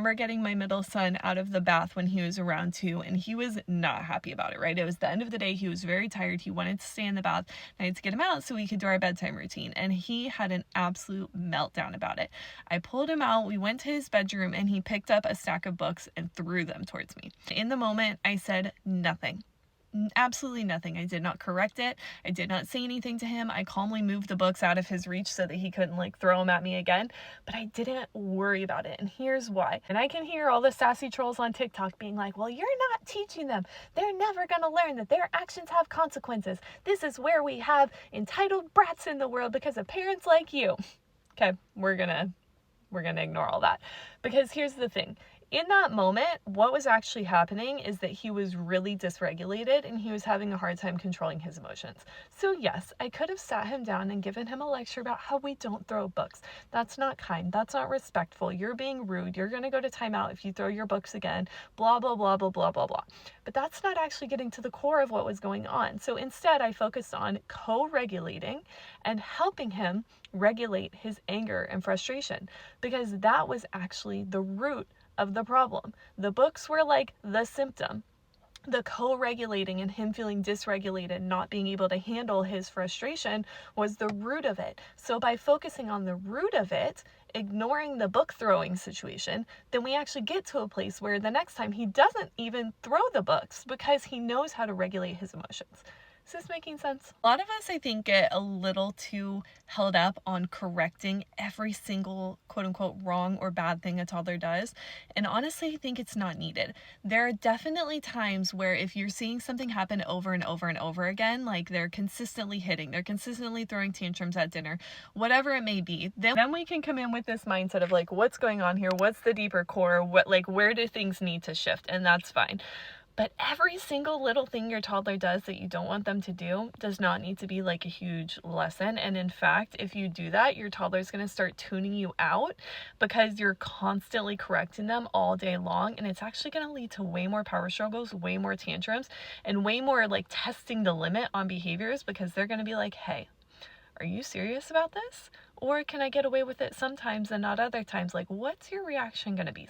remember getting my middle son out of the bath when he was around 2, and he was not happy about it, right? It was the end of the day. He was very tired. He wanted to stay in the bath. I had to get him out so we could do our bedtime routine, and he had an absolute meltdown about it. I pulled him out. We went to his bedroom, and he picked up a stack of books and threw them towards me. In the moment, I said nothing. Absolutely nothing. I did not correct it. I did not say anything to him. I calmly moved the books out of his reach so that he couldn't like throw them at me again, but I didn't worry about it. And here's why. And I can hear all the sassy trolls on TikTok being like, well, you're not teaching them. They're never going to learn that their actions have consequences. This is where we have entitled brats in the world because of parents like you. Okay, we're gonna ignore all that, because here's the thing. In that moment, what was actually happening is that he was really dysregulated and he was having a hard time controlling his emotions. So yes, I could have sat him down and given him a lecture about how we don't throw books. That's not kind. That's not respectful. You're being rude. You're going to go to timeout if you throw your books again. Blah, blah, blah, blah, blah, blah, blah. But that's not actually getting to the core of what was going on. So instead, I focused on co-regulating and helping him regulate his anger and frustration, because that was actually the root of the problem. The books were like the symptom. The co-regulating and him feeling dysregulated, not being able to handle his frustration, was the root of it. So by focusing on the root of it, ignoring the book throwing situation, then we actually get to a place where the next time he doesn't even throw the books because he knows how to regulate his emotions. Is this making sense? A lot of us, I think, get a little too held up on correcting every single quote unquote wrong or bad thing a toddler does. And honestly, I think it's not needed. There are definitely times where if you're seeing something happen over and over and over again, like they're consistently hitting, they're consistently throwing tantrums at dinner, whatever it may be, then we can come in with this mindset of like, what's going on here? What's the deeper core? Where do things need to shift? And that's fine. But every single little thing your toddler does that you don't want them to do does not need to be like a huge lesson. And in fact, if you do that, your toddler's going to start tuning you out because you're constantly correcting them all day long. And it's actually going to lead to way more power struggles, way more tantrums, and way more like testing the limit on behaviors, because they're going to be like, hey, are you serious about this? Or can I get away with it sometimes and not other times? Like, what's your reaction going to be?